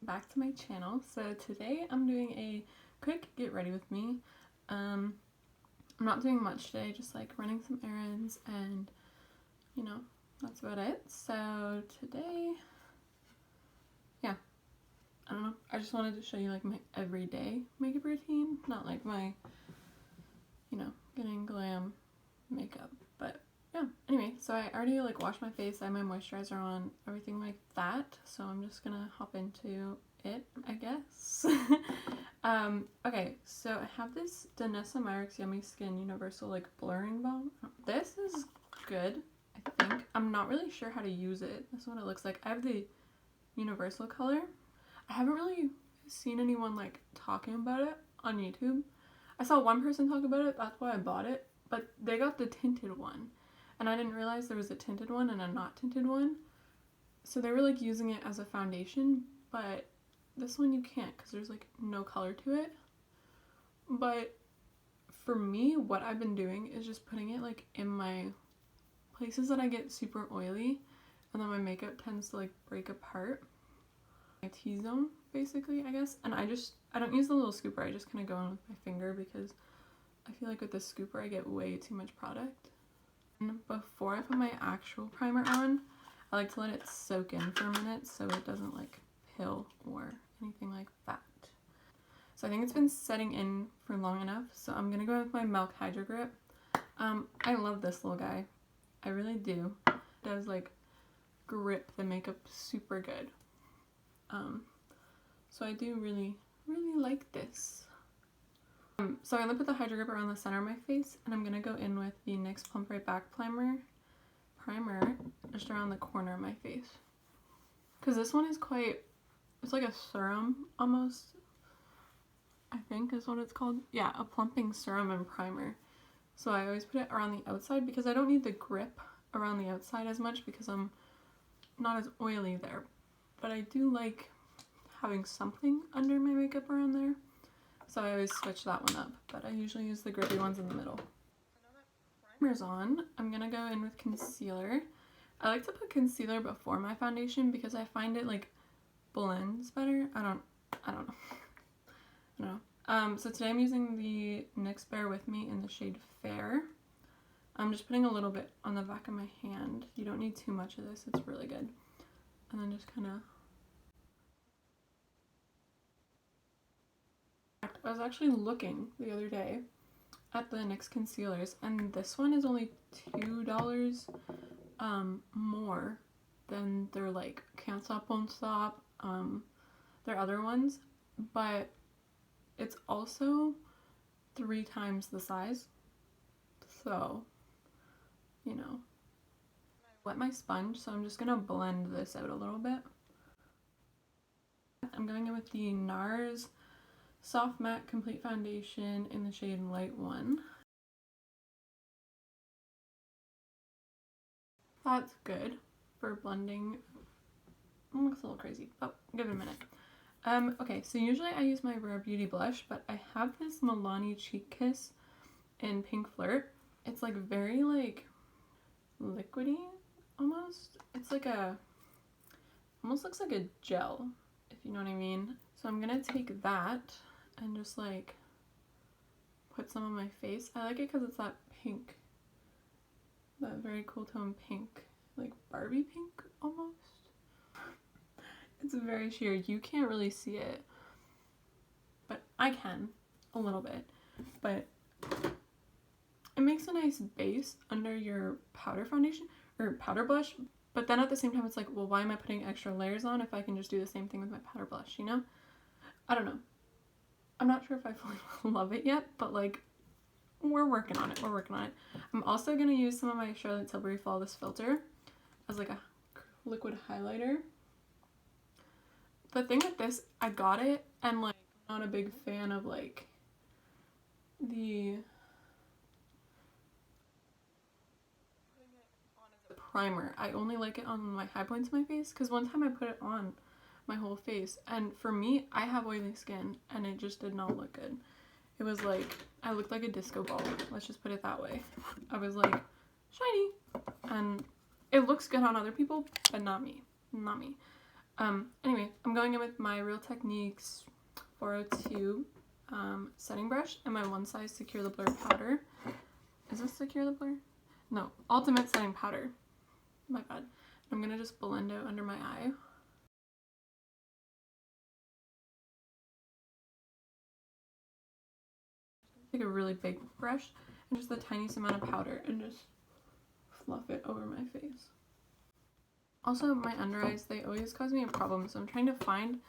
Back to my channel. So today I'm doing a quick get ready with me. I'm not doing much today, just like running some errands and you know, that's about it. So today, yeah, I don't know, I just wanted to show you like my everyday makeup routine, not like my, getting glam makeup, but yeah. Anyway, so I already like washed my face, I have my moisturizer on, everything like that, so I'm just gonna hop into it, I guess. Okay, so I have this Danessa Myricks Yummy Skin Universal like blurring balm. This is good, I think. I'm not really sure how to use it. This is what it looks like. I have the universal color. I haven't really seen anyone like talking about it on YouTube. I saw one person talk about it, that's why I bought it, but they got the tinted one. And I didn't realize there was a tinted one and a not tinted one. So they were like using it as a foundation, but this one you can't because there's like no color to it. But for me, what I've been doing is just putting it like in my places that I get super oily and then my makeup tends to like break apart. My T-zone basically, I guess. And I don't use the little scooper, I just kind of go in with my finger because I feel like with this scooper I get way too much product. And before I put my actual primer on, I like to let it soak in for a minute so it doesn't like pill or anything like that. So I think it's been setting in for long enough, so I'm gonna go with my Milk Hydro Grip. I love this little guy. I really do. It does like grip the makeup super good. So I do really like this. So I'm gonna put the Hydro Grip around the center of my face, and I'm gonna go in with the NYX Plump Right Back primer just around the corner of my face. Because this one is it's like a serum almost, I think is what it's called. Yeah, a plumping serum and primer. So I always put it around the outside because I don't need the grip around the outside as much because I'm not as oily there. But I do like having something under my makeup around there. So I always switch that one up, but I usually use the grippy ones in the middle. So now that primer's on, I'm gonna go in with concealer. I like to put concealer before my foundation because I find it like blends better. I don't know. So today I'm using the NYX Bear With Me in the shade Fair. I'm just putting a little bit on the back of my hand. You don't need too much of this, it's really good. And then just kind of... I was actually looking the other day at the NYX concealers, and this one is only $2 more than their like Can't Stop Won't Stop, their other ones, but it's also 3 times the size. So, I wet my sponge, so I'm just gonna blend this out a little bit. I'm going in with the NARS Soft Matte Complete Foundation in the shade Light 1. That's good for blending. It looks a little crazy, but give it a minute. Okay, so usually I use my Rare Beauty blush, but I have this Milani Cheek Kiss in Pink Flirt. It's like very like liquidy almost. It's like almost looks like a gel, if you know what I mean. So I'm gonna take that and just like put some on my face. I like it because it's that pink, that very cool tone pink, like Barbie pink almost. It's very sheer. You can't really see it, but I can a little bit. But it makes a nice base under your powder foundation or powder blush. But then at the same time, it's like, well, why am I putting extra layers on if I can just do the same thing with my powder blush, you know? I don't know. I'm not sure if I fully love it yet, but like, we're working on it. We're working on it. I'm also going to use some of my Charlotte Tilbury Flawless Filter as like a liquid highlighter. The thing with this, I got it, and like, I'm not a big fan of like the primer. I only like it on my high points of my face because one time I put it on my whole face, and for me, I have oily skin and it just did not look good. It was like, I looked like a disco ball, let's just put it that way. I was like, shiny, and it looks good on other people, but not me. Anyway, I'm going in with my Real Techniques 402 setting brush and my One Size Secure the Blur powder. Is this Secure the Blur? No, Ultimate Setting Powder. My bad. I'm gonna just blend it under my eye. Take a really big brush and just the tiniest amount of powder and just fluff it over my face. Also, my under eyes, they always cause me a problem, so I'm trying to find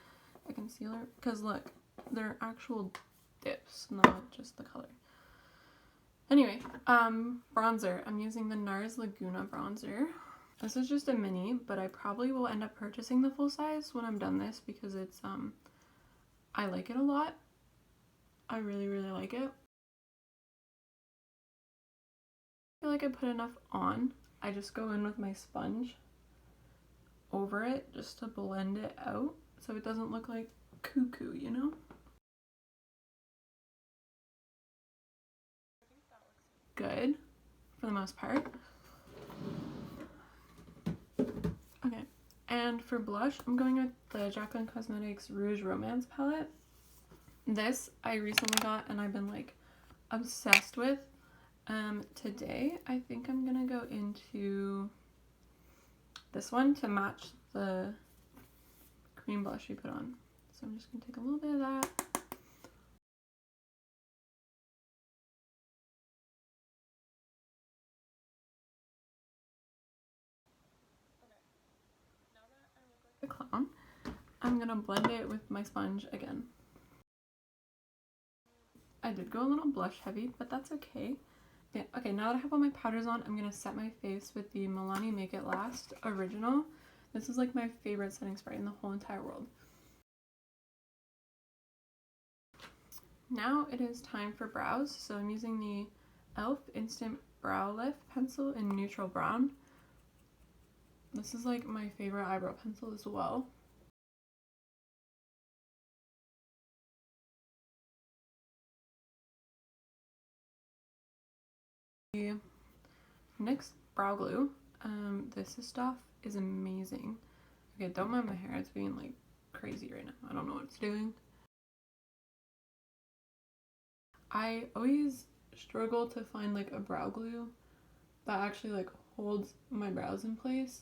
a concealer, because look, they're actual dips, not just the color. Anyway, bronzer. I'm using the NARS Laguna bronzer. This is just a mini, but I probably will end up purchasing the full size when I'm done this, because it's, I like it a lot. I really, really like it. I feel like I put enough on. I just go in with my sponge over it just to blend it out so it doesn't look like cuckoo, you know? Good for the most part. Okay, and for blush, I'm going with the Jaclyn Cosmetics Rouge Romance palette. This I recently got and I've been like obsessed with. Today I think I'm gonna go into this one to match the cream blush we put on. So I'm just gonna take a little bit of that. The clown. I'm gonna blend it with my sponge again. I did go a little blush heavy, but that's okay. Yeah, okay, now that I have all my powders on, I'm gonna set my face with the Milani Make It Last Original. This is like my favorite setting spray in the whole entire world. Now it is time for brows, so I'm using the e.l.f. Instant Brow Lift Pencil in Neutral Brown. This is like my favorite eyebrow pencil as well. The NYX Brow Glue. This stuff is amazing. Okay, don't mind my hair, it's being like crazy right now. I don't know what it's doing. I always struggle to find like a brow glue that actually like holds my brows in place.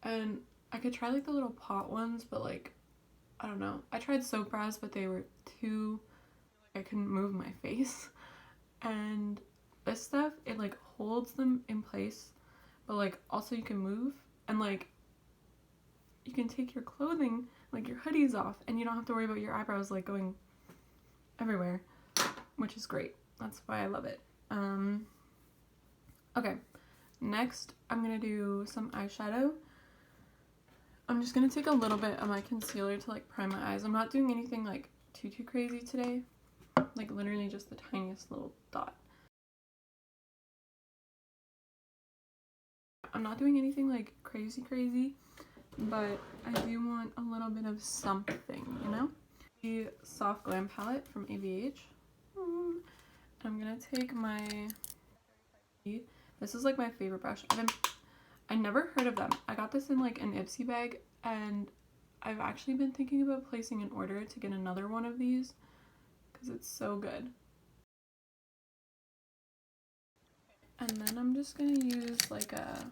And I could try like the little pot ones, but like, I don't know. I tried soap brows, but they were too, I couldn't move my face. And this stuff, it like holds them in place, but like also you can move and like you can take your clothing, like your hoodies off, and you don't have to worry about your eyebrows like going everywhere, which is great. That's why I love it. Okay, next I'm gonna do some eyeshadow. I'm just gonna take a little bit of my concealer to like prime my eyes. I'm not doing anything like too crazy today, like literally just the tiniest little dot. I'm not doing anything like crazy, but I do want a little bit of something, you know? The Soft Glam palette from AVH. I'm gonna take my, this is like my favorite brush. I never heard of them. I got this in like an Ipsy bag, and I've actually been thinking about placing an order to get another one of these because it's so good. And then I'm just gonna use like a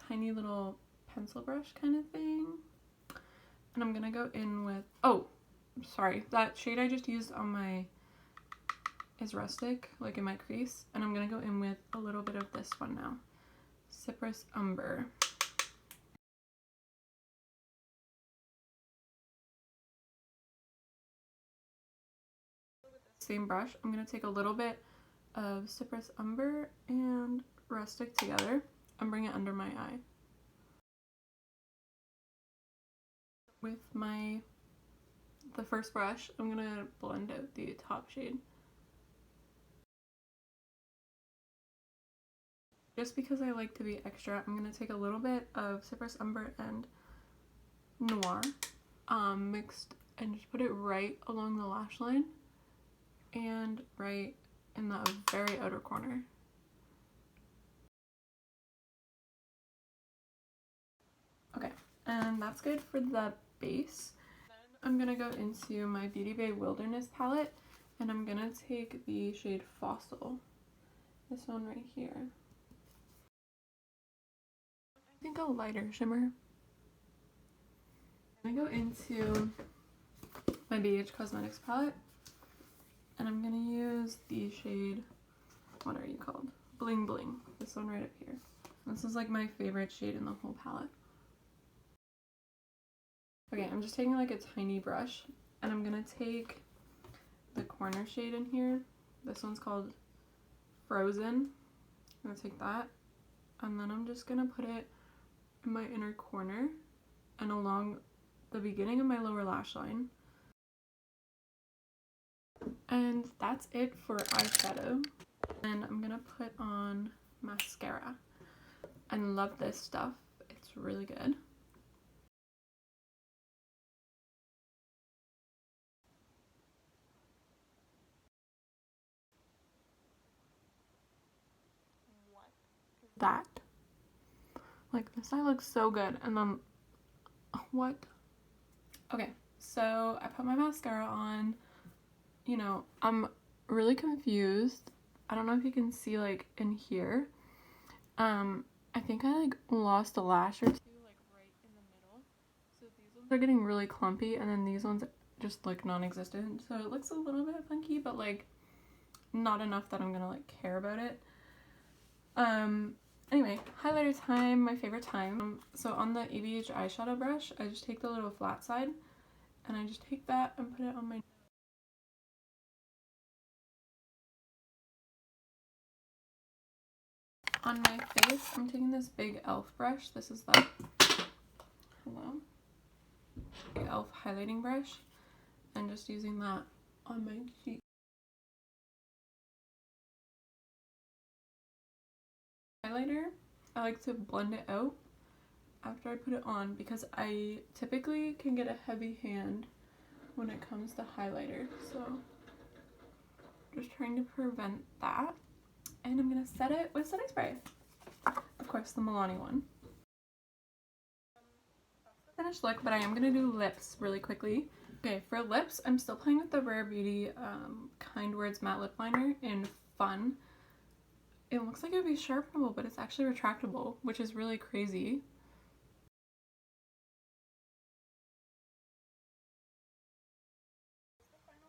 tiny little pencil brush kind of thing. And I'm gonna go in with, oh, sorry, that shade I just used on my is Rustic, like in my crease. And I'm gonna go in with a little bit of this one now. Cypress Umber. Same brush, I'm gonna take a little bit of Cypress Umber and Rustic together and bring it under my eye. With the first brush, I'm gonna blend out the top shade. Just because I like to be extra, I'm gonna take a little bit of Cypress Umber and Noir mixed and just put it right along the lash line and right in the very outer corner. Okay, And that's good for the base. I'm gonna go into my Beauty Bay Wilderness palette, and I'm gonna take the shade Fossil, this one right here. I think a lighter shimmer. I'm gonna go into my BH Cosmetics palette, and I'm gonna use the shade, what are you called? Bling Bling, this one right up here. This is like my favorite shade in the whole palette. Okay, I'm just taking like a tiny brush, and I'm gonna take the corner shade in here. This one's called Frozen. I'm gonna take that, and then I'm just gonna put it in my inner corner and along the beginning of my lower lash line. And that's it for eyeshadow. And I'm gonna put on mascara. I love this stuff. It's really good. That. Like, this eye looks so good. And then, what? Okay, so I put my mascara on. You know, I'm really confused. I don't know if you can see, like, in here. I think I, like, lost a lash or two, like, right in the middle. So these ones are getting really clumpy, and then these ones just look non-existent. So it looks a little bit funky, but, like, not enough that I'm gonna, like, care about it. Anyway, highlighter time, my favorite time. So on the ABH eyeshadow brush, I just take the little flat side, and I just take that and put it on my face. I'm taking this big e.l.f. brush. This is the big e.l.f. highlighting brush, and just using that on my cheek. Highlighter, I like to blend it out after I put it on because I typically can get a heavy hand when it comes to highlighter, so just trying to prevent that. And I'm gonna set it with setting spray, of course the Milani one. Finished look, but I am gonna do lips really quickly. Okay, for lips, I'm still playing with the Rare Beauty Kind Words matte lip liner in Fun. It looks like it would be sharpenable, but it's actually retractable, which is really crazy.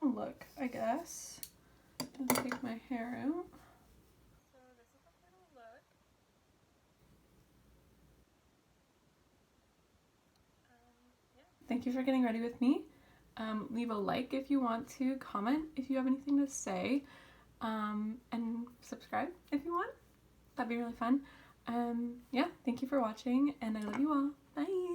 Look, I guess. I'll take my hair out. So this is the final look. Yeah. Thank you for getting ready with me. Leave a like if you want to, comment if you have anything to say, and subscribe if you want. That'd be really fun. Yeah, thank you for watching, and I love you all. Bye!